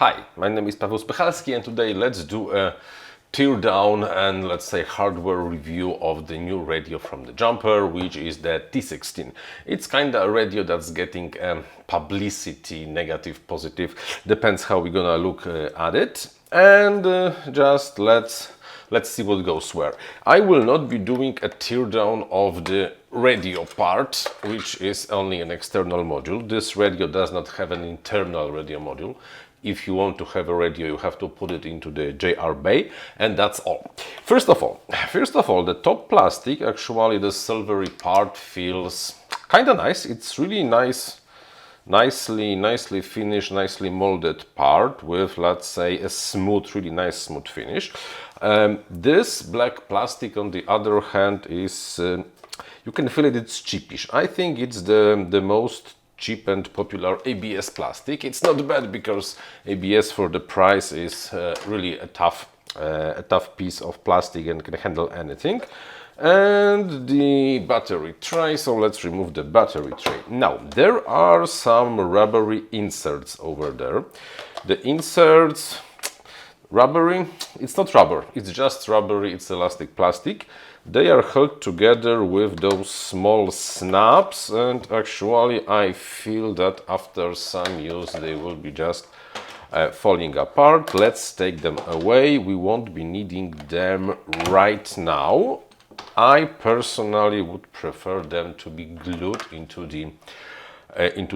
Hi, my name is Paweł Spychalski and today let's do a teardown and let's say hardware review of the new radio from the Jumper, which is the T16. It's kind of a radio that's getting publicity, negative, positive, depends how we're gonna look at it. And just let's see what goes where. I will not be doing a teardown of the radio part, which is only an external module. This radio does not have an internal radio module. If you want to have a radio, you have to put it into the JR bay, and that's all. First of all, the top plastic, actually the silvery part, feels kind of nice. It's really nice, nicely finished, nicely molded part with, let's say, a smooth, really nice smooth finish. This black plastic, on the other hand, is you can feel it. It's cheapish. I think it's the most cheap and popular ABS plastic. It's not bad because ABS for the price is really a tough piece of plastic and can handle anything. And the battery tray, so let's remove the battery tray. Now, there are some rubbery inserts over there. The inserts, rubbery, it's not rubber, it's just rubbery, it's elastic plastic. They are held together with those small snaps, and actually I feel that after some use they will be just falling apart. Let's take them away. We won't be needing them right now. I personally would prefer them to be glued into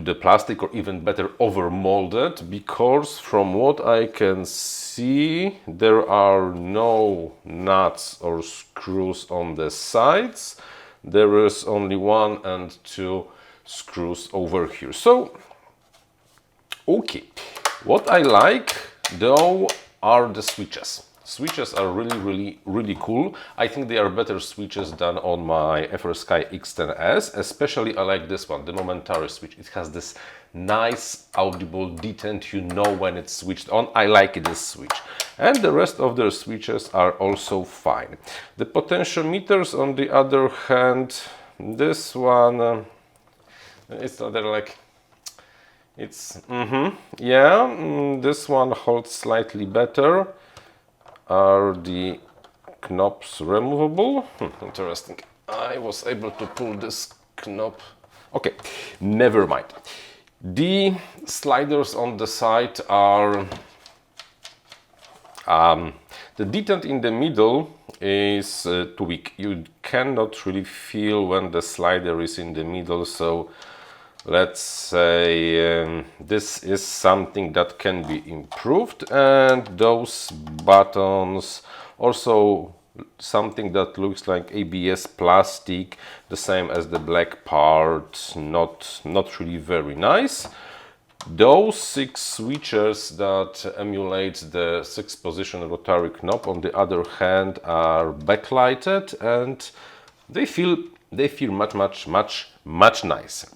the plastic, or even better, over molded, because from what I can see there are no nuts or screws on the sides. There is only 1 and 2 screws over here. So okay, what I like though are the switches. Switches are really cool. I think they are better switches than on my FrSky X10S. Especially I like this one, the momentary switch. It has this nice audible detent, you know when it's switched on. I like this switch. And the rest of their switches are also fine. The potentiometers, on the other hand, this one, it's not like, it's, this one holds slightly better. Are the knobs removable? Interesting. I was able to pull this knob. Okay, never mind. The sliders on the side are... the detent in the middle is too weak. You cannot really feel when the slider is in the middle, so let's say this is something that can be improved. And those buttons, also something that looks like ABS plastic, the same as the black part, not really very nice. Those 6 switches that emulate the 6-position rotary knob, on the other hand, are backlighted, and they feel much nicer.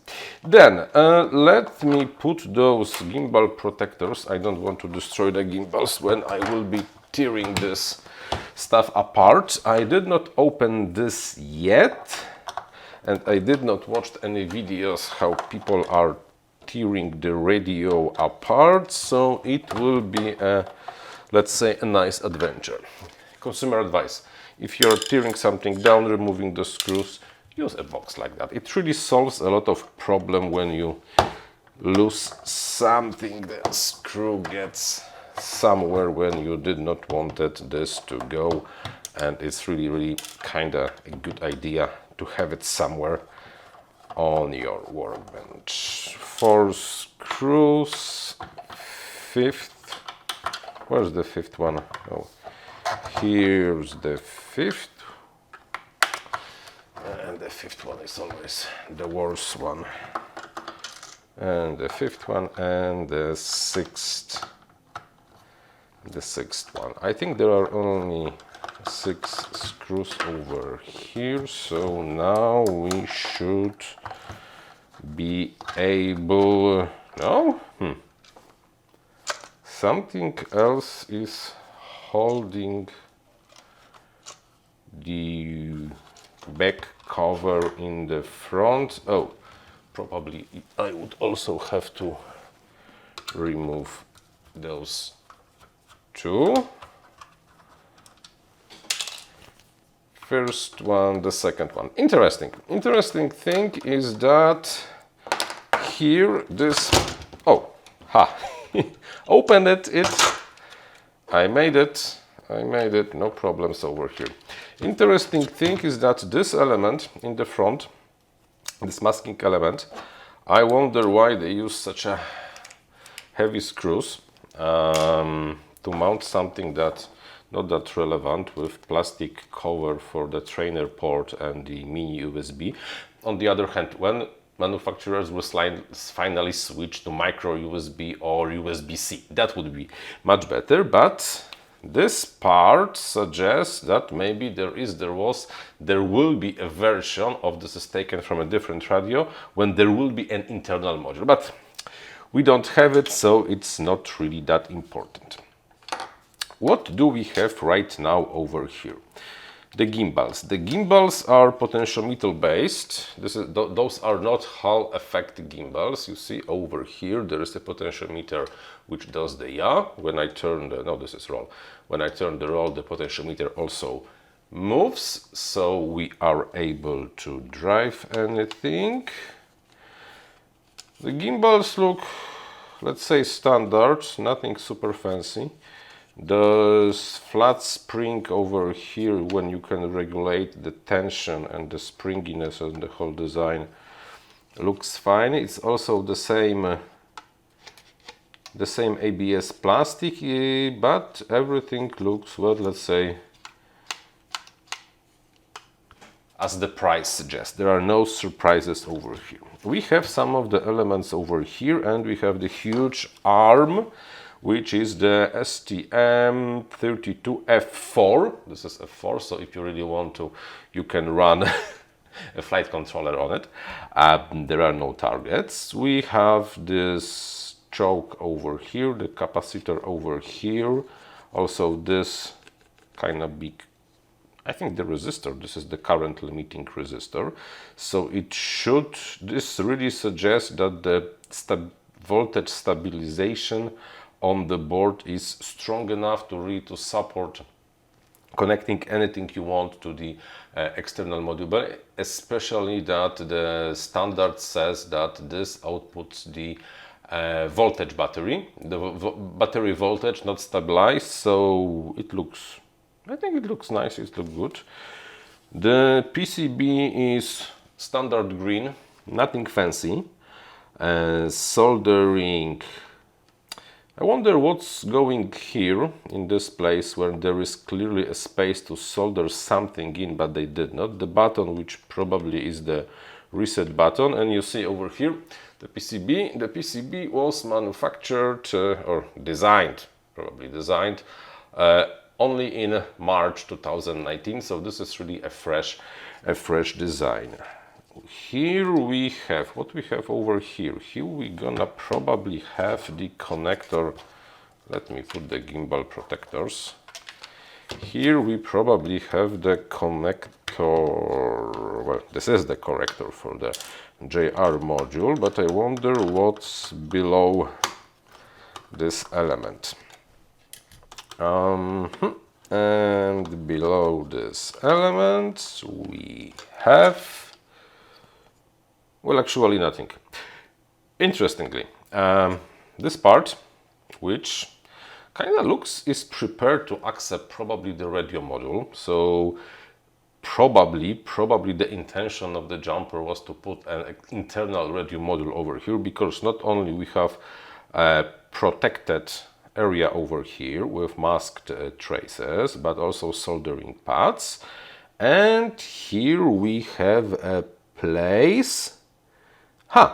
Then let me put those gimbal protectors. I don't want to destroy the gimbals when I will be tearing this stuff apart. I did not open this yet, and I did not watch any videos how people are tearing the radio apart, so it will be a, let's say, a nice adventure. Consumer advice: if you're tearing something down, removing the screws, use a box like that. It really solves a lot of problem when you lose something. The screw gets somewhere when you did not wanted this to go, and it's really kinda a good idea to have it somewhere on your workbench. 4 screws, 5th. Where's the 5th one? Oh, here's the 5th. And the 5th one is always the worst one. And the 5th one, and the 6th. The 6th one. I think there are only 6 screws over here, so now we should be able... No? Something else is holding the back cover in the front. Oh, probably I would also have to remove those two. First one, the second one. Interesting thing is that here this, oh, ha, opened it, I made it, no problems over here. Interesting thing is that this element in the front, this masking element, I wonder why they use such a heavy screws to mount something that not that relevant, with plastic cover for the trainer port and the mini USB. On the other hand, when manufacturers will finally switch to micro USB or USB-C, that would be much better, but this part suggests that maybe there will be a version of this is taken from a different radio when there will be an internal module, but we don't have it, so it's not really that important. What do we have right now over here? The gimbals. The gimbals are potentiometer based. Those are not Hall effect gimbals. You see over here there is a potentiometer which does the yaw. When I turn the, no, this is roll. When I turn the roll, the potentiometer also moves, so we are able to drive anything. The gimbals look, let's say, standard, nothing super fancy. There's flat spring over here when you can regulate the tension and the springiness of the whole design. Looks fine. It's also the same ABS plastic, but everything looks, well, let's say, as the price suggests. There are no surprises over here. We have some of the elements over here, and we have the huge arm, which is the STM32F4. This is F4, so if you really want to, you can run a flight controller on it. There are no targets. We have this choke over here, the capacitor over here. Also this kind of big, I think the resistor, this is the current limiting resistor. So it should, this really suggests that the voltage stabilization on the board is strong enough to really to support connecting anything you want to the external module, but especially that the standard says that this outputs the voltage battery, the battery voltage not stabilized, so it looks, I think it looks nice, it looks good. The PCB is standard green, nothing fancy. Soldering, I wonder what's going here in this place where there is clearly a space to solder something in, but they did not. The button, which probably is the reset button, and you see over here the PCB. The PCB was manufactured or designed, probably designed, only in March 2019, so this is really a fresh design. Here we have, what we have over here. Here we're gonna probably have the connector. Let me put the gimbal protectors. Here we probably have the connector, well, this is the connector for the JR module, but I wonder what's below this element. And below this element we have, well, actually nothing. Interestingly, this part, which kind of looks is prepared to accept probably the radio module. So probably the intention of the jumper was to put an internal radio module over here, because not only we have a protected area over here with masked traces, but also soldering pads. And here we have a place.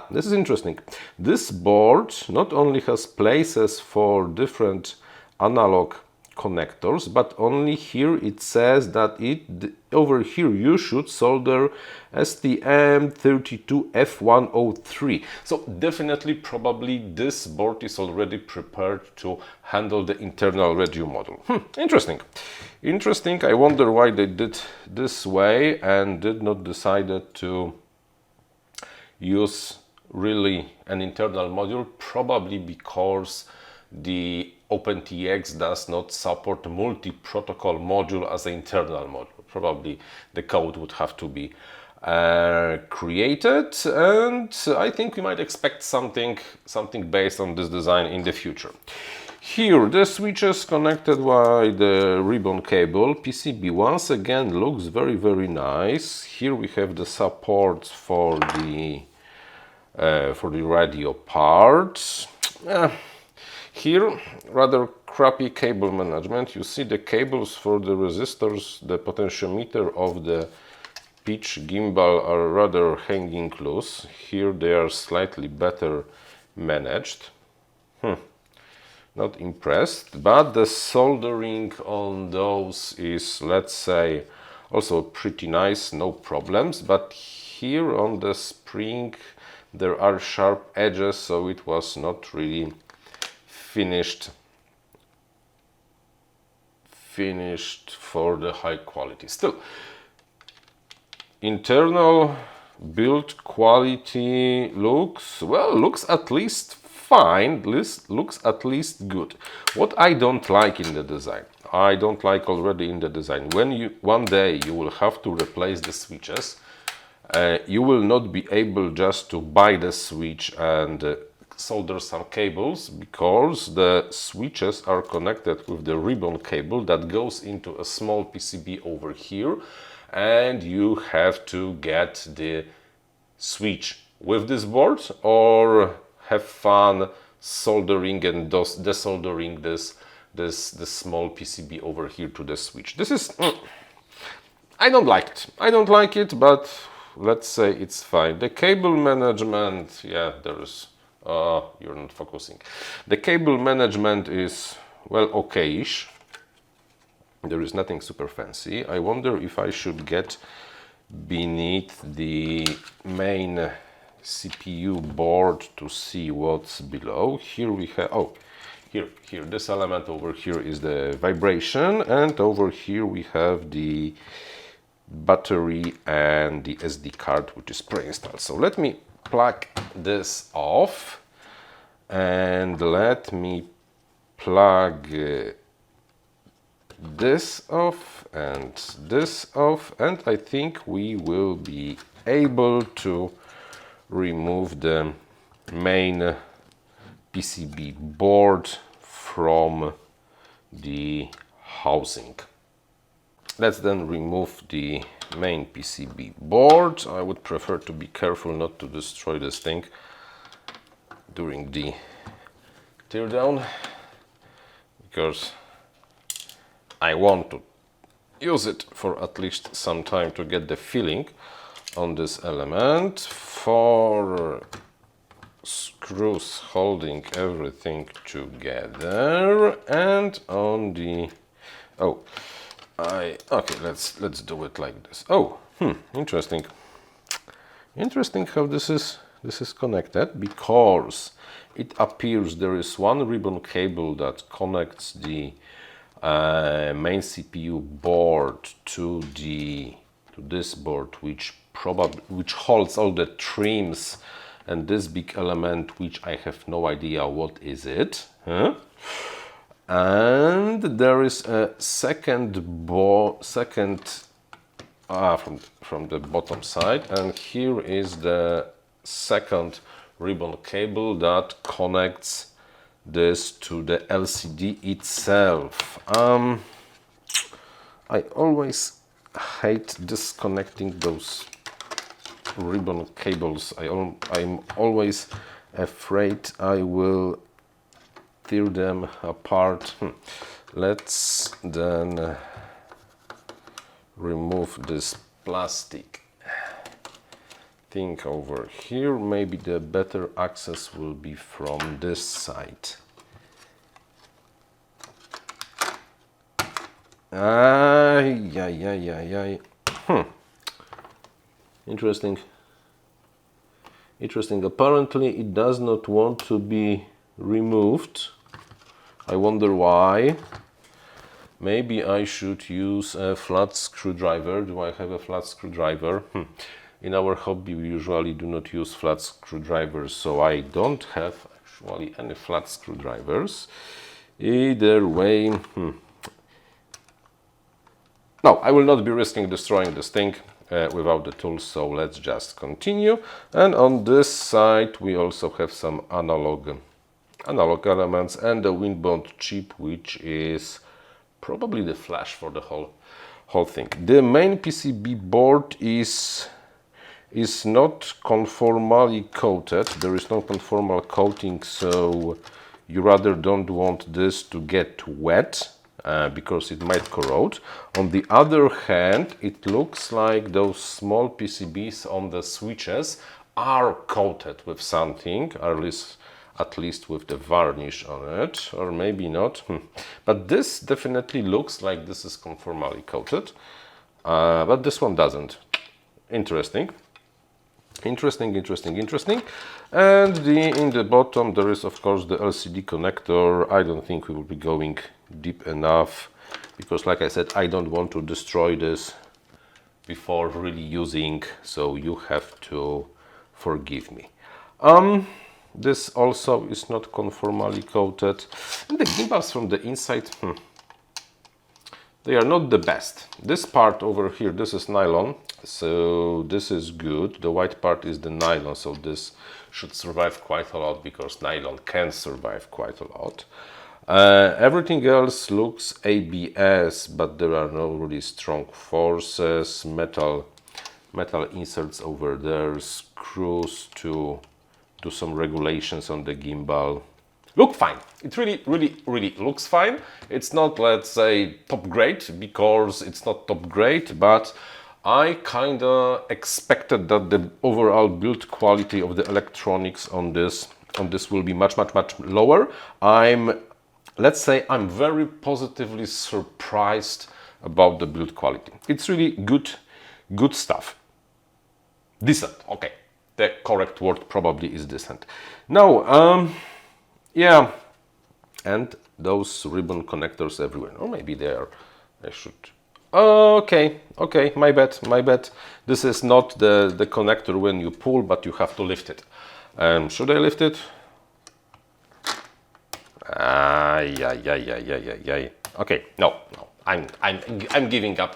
This is interesting. This board not only has places for different analog connectors, but only here it says that over here you should solder STM32F103. So definitely, probably this board is already prepared to handle the internal radio module. Interesting. Interesting. I wonder why they did this way and did not decide to use really an internal module, probably because the OpenTX does not support multi-protocol module as an internal module. Probably the code would have to be created, and I think we might expect something based on this design in the future. Here, the switches connected by the ribbon cable. PCB once again looks very, very nice. Here we have the support for the radio part. Here, rather crappy cable management. You see the cables for the resistors, the potentiometer of the pitch gimbal are rather hanging loose. Here they are slightly better managed. Not impressed, but the soldering on those is, let's say, also pretty nice, no problems. But here on the spring there are sharp edges, so it was not really finished for the high quality. Still, internal build quality looks at least fine, looks at least good. What I don't like in the design, I don't like already in the design, when one day you will have to replace the switches, you will not be able just to buy the switch and solder some cables, because the switches are connected with the ribbon cable that goes into a small PCB over here, and you have to get the switch with this board or have fun soldering and desoldering this small PCB over here to the switch. This is I don't like it, but let's say it's fine. The cable management, yeah, there's you're not focusing. The cable management is, well, okay-ish. There is nothing super fancy. I wonder if I should get beneath the main CPU board to see what's below. Here we have, here, this element over here is the vibration, and over here we have the battery and the SD card, which is pre-installed. So let me plug this off, and let me plug this off and this off, and I think we will be able to remove the main PCB board from the housing. Let's then remove the main PCB board. I would prefer to be careful not to destroy this thing during the teardown, because I want to use it for at least some time to get the feeling on this element. For screws holding everything together, and on the okay, let's do it like this. Interesting how this is connected, because it appears there is one ribbon cable that connects the main CPU board to this board, which holds all the trims and this big element, which I have no idea what is it. And there is a second from the bottom side, and here is the second ribbon cable that connects this to the LCD itself. I always hate disconnecting those ribbon cables. I'm always afraid I will tear them apart. Let's then remove this plastic thing over here. Maybe the better access will be from this side. Interesting. Apparently it does not want to be removed. I wonder why. Maybe I should use a flat screwdriver. Do I have a flat screwdriver? In our hobby we usually do not use flat screwdrivers, so I don't have usually any flat screwdrivers. Either way, no, I will not be risking destroying this thing without the tools, so let's just continue. And on this side we also have some analog elements and the Winbond chip, which is probably the flash for the whole thing. The main PCB board is not conformally coated. There is no conformal coating, so you rather don't want this to get wet because it might corrode. On the other hand, it looks like those small PCBs on the switches are coated with something, at least with the varnish on it, or maybe not. But this definitely looks like this is conformally coated, but this one doesn't. Interesting. Interesting. And in the bottom there is of course the LCD connector. I don't think we will be going deep enough because, like I said, I don't want to destroy this before really using, so you have to forgive me. This also is not conformally coated. And the gimbals from the inside, they are not the best. This part over here, this is nylon, so this is good. The white part is the nylon, so this should survive quite a lot because nylon can survive quite a lot. Everything else looks ABS, but there are no really strong forces. Metal inserts over there, screws to do some regulations on the gimbal. Look fine. It really looks fine. It's not, let's say, top grade, because it's not top grade, but I kinda expected that the overall build quality of the electronics on this will be much lower. Let's say I'm very positively surprised about the build quality. It's really good stuff. Decent, okay. The correct word probably is decent. Now, yeah, and those ribbon connectors everywhere. Or maybe they are. I should. Okay, my bad. This is not the connector when you pull, but you have to lift it. Should I lift it? Okay, no. I'm giving up.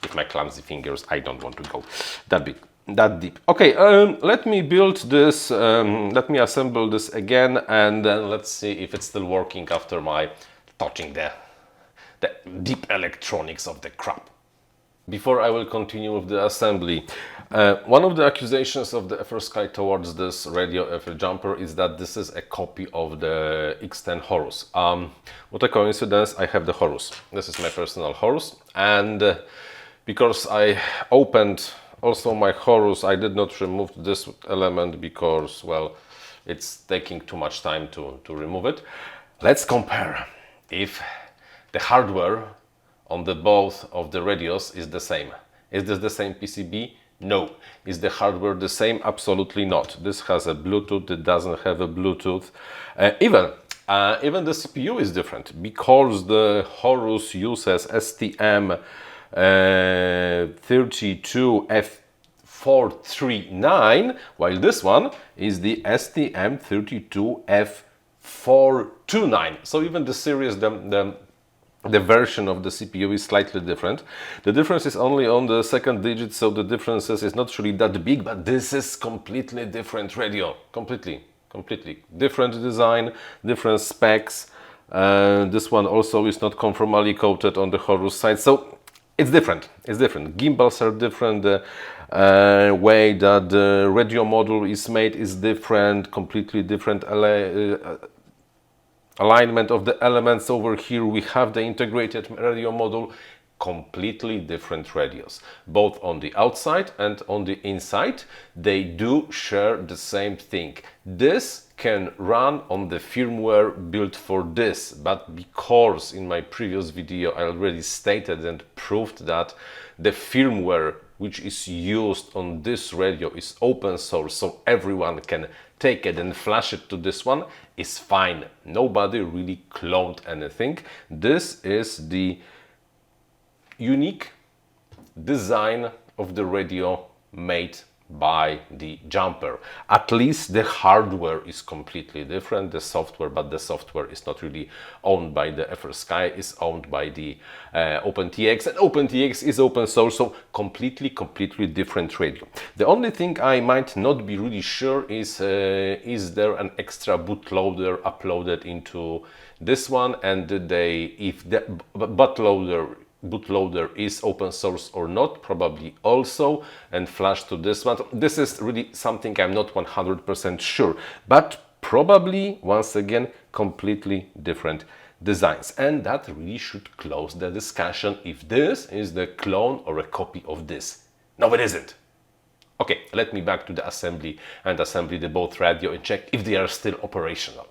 With my clumsy fingers, I don't want to go that deep. Okay, let me build this, let me assemble this again, and then let's see if it's still working after my touching the deep electronics of the crap. Before I will continue with the assembly, one of the accusations of the FrSky towards this radio Jumper is that this is a copy of the X10 Horus. What a coincidence, I have the Horus. This is my personal Horus, and because I opened also my Horus, I did not remove this element because, well, it's taking too much time to remove it. Let's compare if the hardware on the both of the radios is the same. Is this the same PCB? No. Is the hardware the same? Absolutely not. This has a Bluetooth, it doesn't have a Bluetooth. Even the CPU is different because the Horus uses STM 32F439, while this one is the STM 32F429. So even the series, the version of the CPU is slightly different. The difference is only on the second digit, so the differences is not really that big, but this is completely different radio. Completely different design, different specs. This one also is not conformally coated on the Horus side, so it's different. Gimbals are different. The way that the radio module is made is different. Completely different alignment of the elements. Over here we have the integrated radio module. Completely different radios, both on the outside and on the inside. They do share the same thing. This can run on the firmware built for this, but because in my previous video I already stated and proved that the firmware which is used on this radio is open source, so everyone can take it and flash it to this one, is fine. Nobody really cloned anything. This is the unique design of the radio made by the Jumper. At least the hardware is completely different, the software, but the software is not really owned by the FrSky, is owned by the OpenTX, and OpenTX is open source, so completely different radio. The only thing I might not be really sure is there an extra bootloader uploaded into this one, and if the bootloader is open source or not, probably also, and flash to this one. This is really something I'm not 100% sure, but probably, once again, completely different designs. And that really should close the discussion if this is the clone or a copy of this. No, it isn't. Okay, let me back to the assembly and assembly the both radio and check if they are still operational.